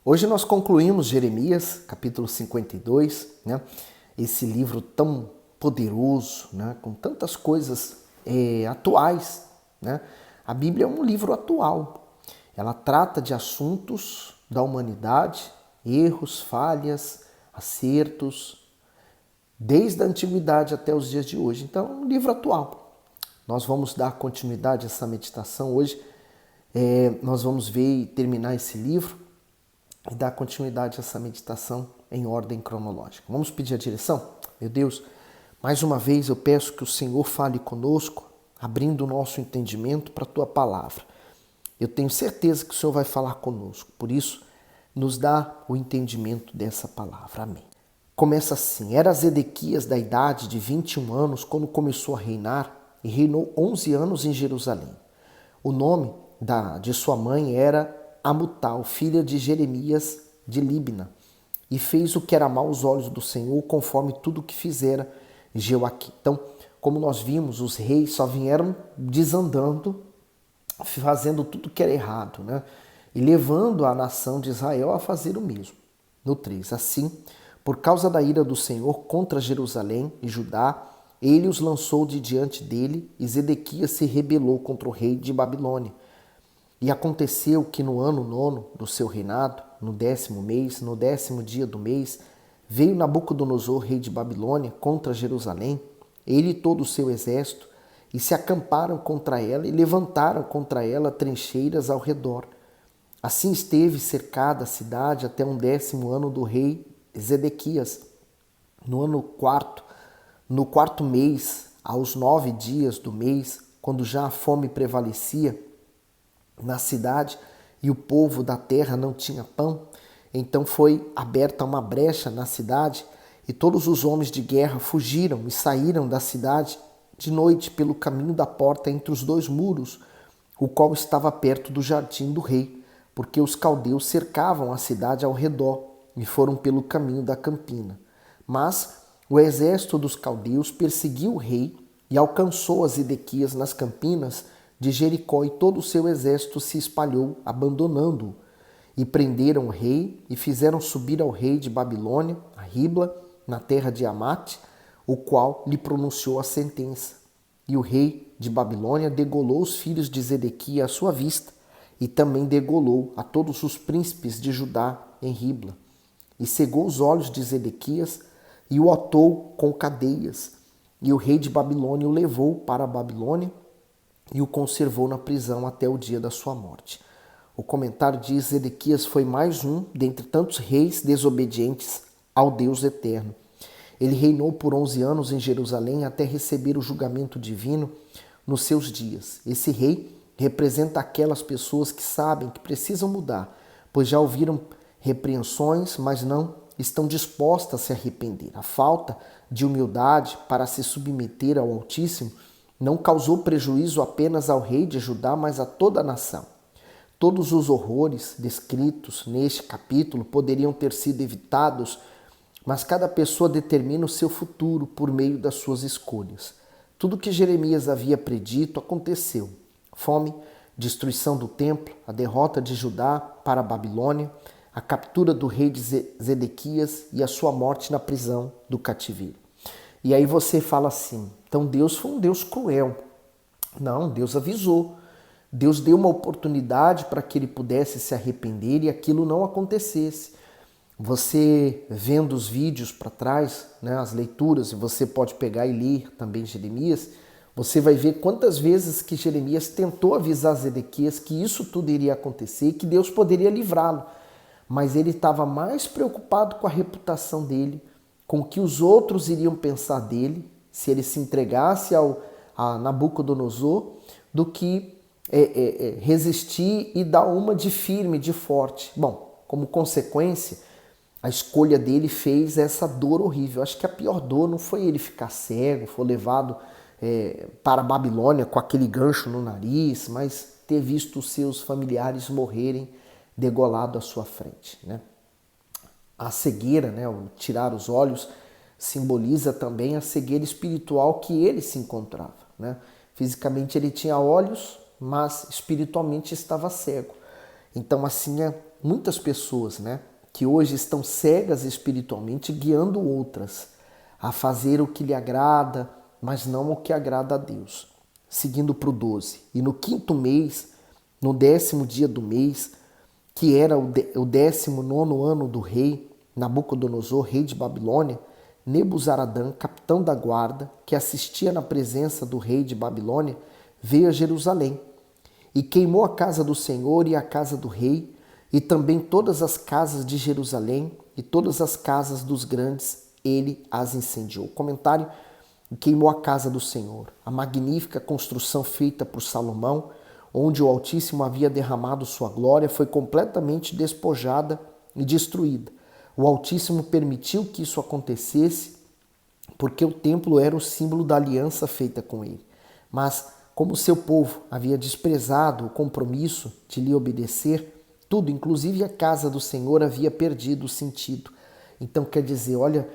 Hoje nós concluímos Jeremias, capítulo 52, né? Esse livro tão poderoso, né? Com tantas coisas atuais, né? A Bíblia é um livro atual. Ela trata de assuntos da humanidade, erros, falhas, acertos, desde a antiguidade até os dias de hoje. Então, é um livro atual. Nós vamos dar continuidade a essa meditação hoje. Nós vamos ver e terminar esse livro e dar continuidade a essa meditação em ordem cronológica. Vamos pedir a direção? Meu Deus, mais uma vez eu peço que o Senhor fale conosco, abrindo o nosso entendimento para a Tua palavra. Eu tenho certeza que o Senhor vai falar conosco, por isso, nos dá o entendimento dessa palavra. Amém. Começa assim: era Zedequias da idade de 21 anos quando começou a reinar e reinou 11 anos em Jerusalém. O nome de sua mãe era Amutal, filha de Jeremias de Libna, e fez o que era mal aos olhos do Senhor, conforme tudo o que fizera Jeoaquim. Então, como nós vimos, os reis só vieram desandando, fazendo tudo que era errado, né? E levando a nação de Israel a fazer o mesmo. No 3, assim, por causa da ira do Senhor contra Jerusalém e Judá, ele os lançou de diante dele, e Zedequias se rebelou contra o rei de Babilônia. E aconteceu que no ano 9 do seu reinado, no 10º mês, no 10º dia do mês, veio Nabucodonosor, rei de Babilônia, contra Jerusalém, ele e todo o seu exército, e se acamparam contra ela e levantaram contra ela trincheiras ao redor. Assim esteve cercada a cidade até o 10º ano do rei Zedequias. No quarto mês, aos 9 dias do mês, quando já a fome prevalecia na cidade e o povo da terra não tinha pão, então foi aberta uma brecha na cidade e todos os homens de guerra fugiram e saíram da cidade de noite pelo caminho da porta entre os dois muros, o qual estava perto do jardim do rei, porque os caldeus cercavam a cidade ao redor e foram pelo caminho da campina. Mas o exército dos caldeus perseguiu o rei e alcançou a Zedequias nas campinas de Jericó, e todo o seu exército se espalhou, abandonando-o. E prenderam o rei e fizeram subir ao rei de Babilônia, a Ribla, na terra de Amate, o qual lhe pronunciou a sentença. E o rei de Babilônia degolou os filhos de Zedequias à sua vista, e também degolou a todos os príncipes de Judá em Ribla. E cegou os olhos de Zedequias e o atou com cadeias. E o rei de Babilônia o levou para a Babilônia e o conservou na prisão até o dia da sua morte. O comentário diz: Zedequias foi mais um dentre tantos reis desobedientes ao Deus eterno. Ele reinou por 11 anos em Jerusalém até receber o julgamento divino nos seus dias. Esse rei representa aquelas pessoas que sabem que precisam mudar, pois já ouviram repreensões, mas não estão dispostas a se arrepender. A falta de humildade para se submeter ao Altíssimo não causou prejuízo apenas ao rei de Judá, mas a toda a nação. Todos os horrores descritos neste capítulo poderiam ter sido evitados, mas cada pessoa determina o seu futuro por meio das suas escolhas. Tudo que Jeremias havia predito aconteceu: fome, destruição do templo, a derrota de Judá para a Babilônia, a captura do rei de Zedequias e a sua morte na prisão do cativeiro. E aí você fala assim: então Deus foi um Deus cruel. Não, Deus avisou. Deus deu uma oportunidade para que ele pudesse se arrepender e aquilo não acontecesse. Você vendo os vídeos para trás, né, as leituras, você pode pegar e ler também Jeremias, você vai ver quantas vezes que Jeremias tentou avisar Zedequias que isso tudo iria acontecer e que Deus poderia livrá-lo. Mas ele estava mais preocupado com a reputação dele, com o que os outros iriam pensar dele, se ele se entregasse a Nabucodonosor, do que resistir e dar uma de firme, de forte. Bom, como consequência, a escolha dele fez essa dor horrível. Acho que a pior dor não foi ele ficar cego, foi levado para a Babilônia com aquele gancho no nariz, mas ter visto os seus familiares morrerem degolado à sua frente, né? A cegueira, né, o tirar os olhos, simboliza também a cegueira espiritual que ele se encontrava, né? Fisicamente ele tinha olhos, mas espiritualmente estava cego. Então assim muitas pessoas, né, que hoje estão cegas espiritualmente, guiando outras a fazer o que lhe agrada, mas não o que agrada a Deus. Seguindo para o 12. E no 5º mês, no 10º dia do mês, que era o 19º ano do rei Nabucodonosor, rei de Babilônia, Nebuzaradã, capitão da guarda, que assistia na presença do rei de Babilônia, veio a Jerusalém e queimou a casa do Senhor e a casa do rei, e também todas as casas de Jerusalém e todas as casas dos grandes, ele as incendiou. Comentário: queimou a casa do Senhor, a magnífica construção feita por Salomão, onde o Altíssimo havia derramado sua glória, foi completamente despojada e destruída. O Altíssimo permitiu que isso acontecesse porque o templo era o símbolo da aliança feita com ele. Mas, como seu povo havia desprezado o compromisso de lhe obedecer, tudo, inclusive a casa do Senhor, havia perdido o sentido. Então, quer dizer, olha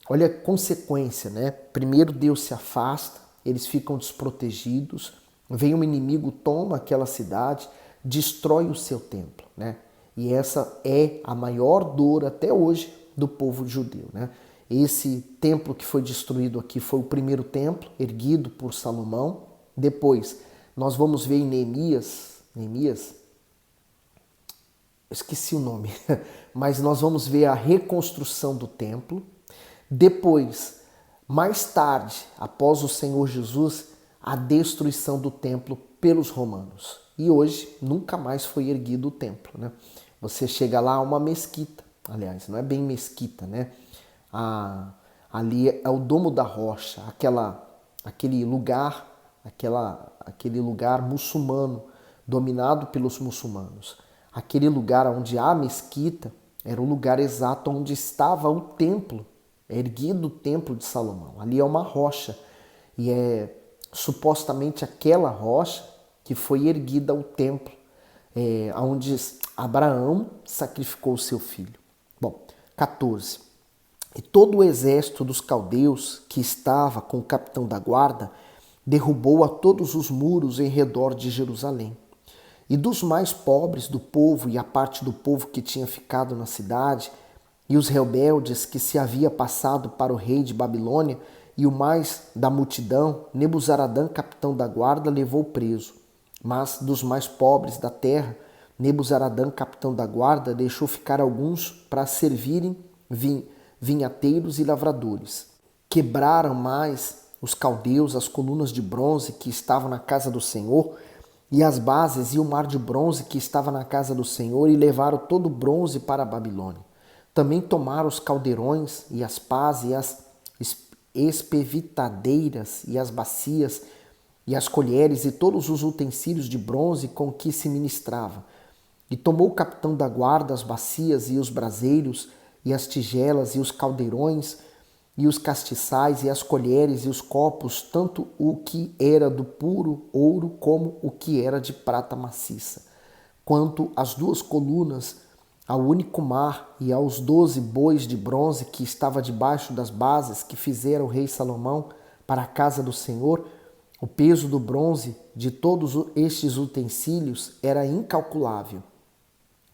a consequência, né? Primeiro Deus se afasta, eles ficam desprotegidos, vem um inimigo, toma aquela cidade, destrói o seu templo, né? E essa é a maior dor até hoje do povo judeu, né? Esse templo que foi destruído aqui foi o primeiro templo, erguido por Salomão. Depois, nós vamos ver em Neemias, esqueci o nome, mas nós vamos ver a reconstrução do templo. Depois, mais tarde, após o Senhor Jesus, a destruição do templo pelos romanos. E hoje nunca mais foi erguido o templo, né? Você chega lá, uma mesquita, aliás, não é bem mesquita, né? Ali é o Domo da Rocha, aquele lugar muçulmano, dominado pelos muçulmanos. Aquele lugar onde há mesquita era o lugar exato onde estava o templo, erguido o templo de Salomão. Ali é uma rocha e é supostamente aquela rocha que foi erguida o templo, onde Abraão sacrificou o seu filho. Bom, 14. E todo o exército dos caldeus que estava com o capitão da guarda derrubou a todos os muros em redor de Jerusalém. E dos mais pobres do povo e a parte do povo que tinha ficado na cidade, e os rebeldes que se havia passado para o rei de Babilônia, e o mais da multidão, Nebuzaradã, capitão da guarda, levou preso. Mas dos mais pobres da terra, Nebuzaradã, capitão da guarda, deixou ficar alguns para servirem vinhateiros e lavradores. Quebraram mais os caldeus as colunas de bronze que estavam na casa do Senhor, e as bases e o mar de bronze que estava na casa do Senhor, e levaram todo o bronze para a Babilônia. Também tomaram os caldeirões e as pás e as espevitadeiras e as bacias e as colheres e todos os utensílios de bronze com que se ministrava. E tomou o capitão da guarda as bacias e os braseiros e as tigelas e os caldeirões e os castiçais e as colheres e os copos, tanto o que era do puro ouro como o que era de prata maciça, quanto às 2 colunas, ao único mar e aos 12 bois de bronze que estava debaixo das bases que fizera o rei Salomão para a casa do Senhor. O peso do bronze de todos estes utensílios era incalculável.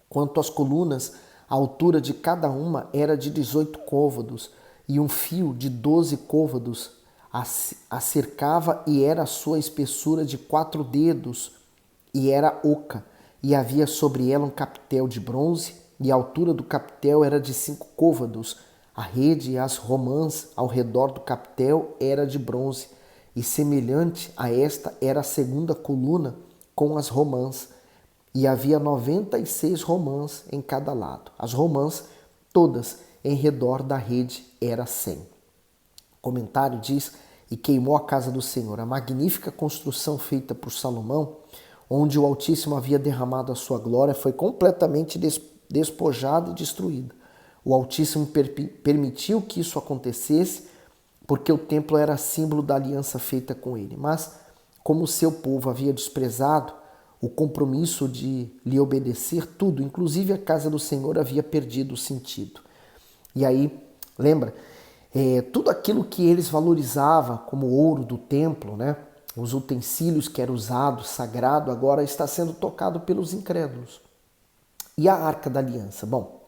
Quanto às colunas, a altura de cada uma era de 18 côvados, e um fio de 12 côvados a cercava, e era a sua espessura de 4 dedos, e era oca, e havia sobre ela um capitel de bronze, e a altura do capitel era de 5 côvados. A rede e as romãs ao redor do capitel era de bronze, e semelhante a esta era a segunda coluna com as romãs, e havia 96 romãs em cada lado. As romãs todas em redor da rede era 100. O comentário diz: e queimou a casa do Senhor, a magnífica construção feita por Salomão, onde o Altíssimo havia derramado a sua glória, foi completamente despojada e destruída. O Altíssimo permitiu que isso acontecesse, porque o templo era símbolo da aliança feita com ele. Mas, como o seu povo havia desprezado o compromisso de lhe obedecer, tudo, inclusive a casa do Senhor, havia perdido o sentido. E aí, lembra, tudo aquilo que eles valorizavam como ouro do templo, né? Os utensílios que eram usados, sagrado, agora está sendo tocado pelos incrédulos. E a Arca da Aliança? Bom,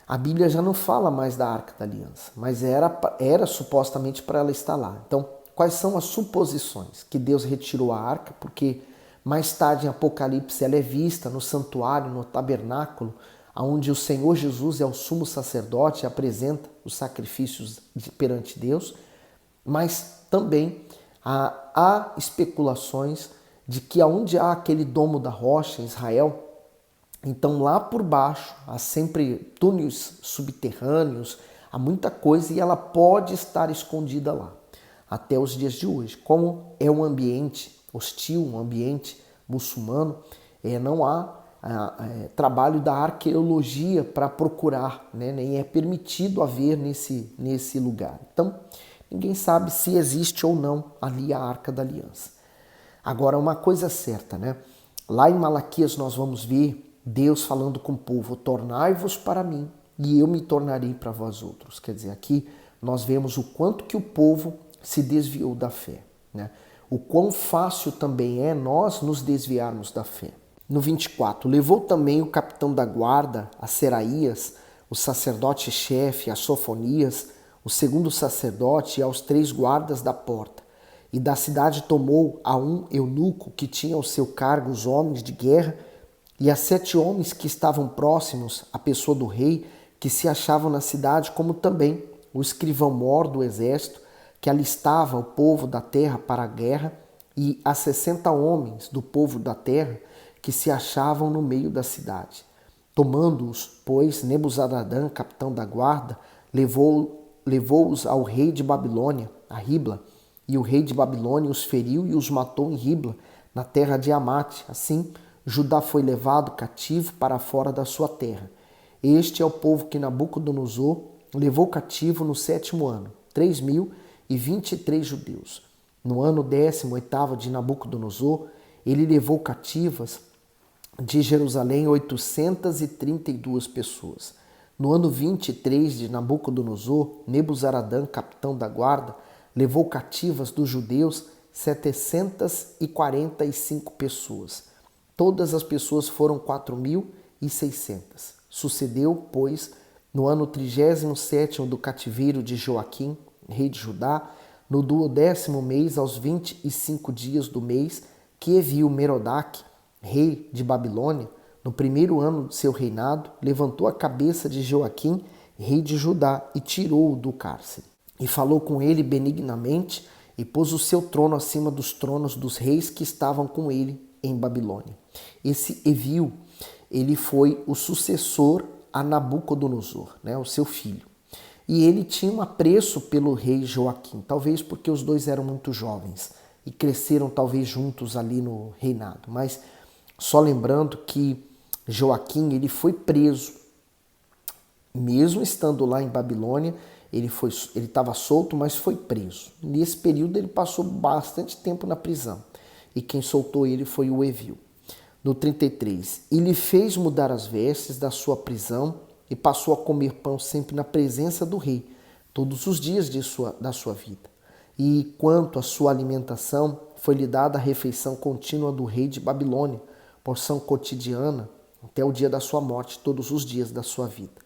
a Bíblia já não fala mais da Arca da Aliança, mas era supostamente para ela estar lá. Então, quais são as suposições? Que Deus retirou a arca, porque mais tarde em Apocalipse ela é vista no santuário, no tabernáculo, onde o Senhor Jesus é o sumo sacerdote e apresenta os sacrifícios perante Deus, mas também há especulações de que onde há aquele domo da rocha em Israel, então lá por baixo há sempre túneis subterrâneos, há muita coisa e ela pode estar escondida lá até os dias de hoje. Como é um ambiente hostil, um ambiente muçulmano, não há trabalho da arqueologia para procurar, né? Nem é permitido haver nesse lugar. Então, ninguém sabe se existe ou não ali a Arca da Aliança. Agora, uma coisa certa, né? Lá em Malaquias nós vamos ver Deus falando com o povo: tornai-vos para mim e eu me tornarei para vós outros. Quer dizer, aqui nós vemos o quanto que o povo se desviou da fé, né? O quão fácil também é nós nos desviarmos da fé. No 24, levou também o capitão da guarda, a Seraías, o sacerdote-chefe, a Sofonias, o segundo sacerdote e aos 3 guardas da porta. E da cidade tomou a um eunuco que tinha ao seu cargo os homens de guerra e a 7 homens que estavam próximos à pessoa do rei, que se achavam na cidade, como também o escrivão-mor do exército, que alistava o povo da terra para a guerra, e a 60 homens do povo da terra que se achavam no meio da cidade. Tomando-os, pois, Nebuzaradã, capitão da guarda, levou-os ao rei de Babilônia, a Ribla, e o rei de Babilônia os feriu e os matou em Ribla, na terra de Amate. Assim, Judá foi levado cativo para fora da sua terra. Este é o povo que Nabucodonosor levou cativo no 7º ano, 3.023 judeus. No ano 18º de Nabucodonosor, ele levou cativas de Jerusalém 832 pessoas. No ano 23 de Nabucodonosor, Nebuzaradã, capitão da guarda, levou cativas dos judeus 745 pessoas. Todas as pessoas foram 4.600. Sucedeu, pois, no ano 37º do cativeiro de Joaquim, rei de Judá, no 12º mês, aos 25 dias do mês, que Evil Merodach, rei de Babilônia, no 1º ano de seu reinado, levantou a cabeça de Joaquim, rei de Judá, e tirou-o do cárcere. E falou com ele benignamente, e pôs o seu trono acima dos tronos dos reis que estavam com ele em Babilônia. Esse Evil, ele foi o sucessor a Nabucodonosor, né, o seu filho. E ele tinha um apreço pelo rei Joaquim, talvez porque os dois eram muito jovens e cresceram talvez juntos ali no reinado. Mas só lembrando que Joaquim, ele foi preso, mesmo estando lá em Babilônia, ele estava solto, mas foi preso. Nesse período ele passou bastante tempo na prisão e quem soltou ele foi o Evil. No 33, ele fez mudar as vestes da sua prisão e passou a comer pão sempre na presença do rei, todos os dias da sua vida. E quanto à sua alimentação, foi-lhe dada a refeição contínua do rei de Babilônia, porção cotidiana, até o dia da sua morte, todos os dias da sua vida.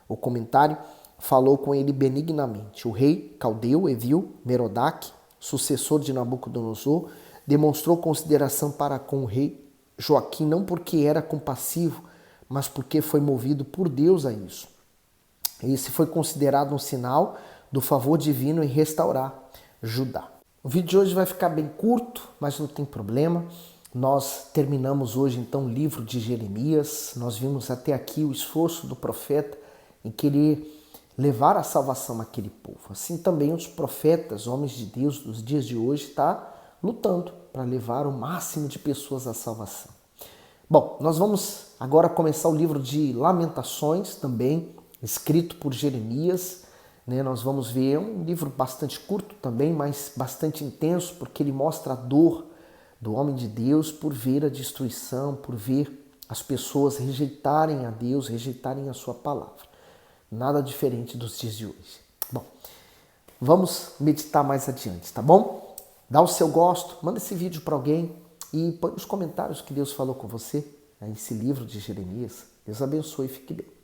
O comentário falou com ele benignamente. O rei caldeu, Evil Merodach, sucessor de Nabucodonosor, demonstrou consideração para com o rei Joaquim, não porque era compassivo, mas porque foi movido por Deus a isso. Esse foi considerado um sinal do favor divino em restaurar Judá. O vídeo de hoje vai ficar bem curto, mas não tem problema. Nós terminamos hoje então o livro de Jeremias. Nós vimos até aqui o esforço do profeta em querer levar a salvação àquele povo. Assim também os profetas, homens de Deus dos dias de hoje, estão lutando para levar o máximo de pessoas à salvação. Bom, nós vamos agora começar o livro de Lamentações, também escrito por Jeremias. Nós vamos ver, é um livro bastante curto também, mas bastante intenso, porque ele mostra a dor do homem de Deus por ver a destruição, por ver as pessoas rejeitarem a Deus, rejeitarem a sua palavra. Nada diferente dos dias de hoje. Bom, vamos meditar mais adiante, tá bom? Dá o seu gosto, manda esse vídeo para alguém e põe nos comentários o que Deus falou com você, esse livro de Jeremias. Deus abençoe e fique bem.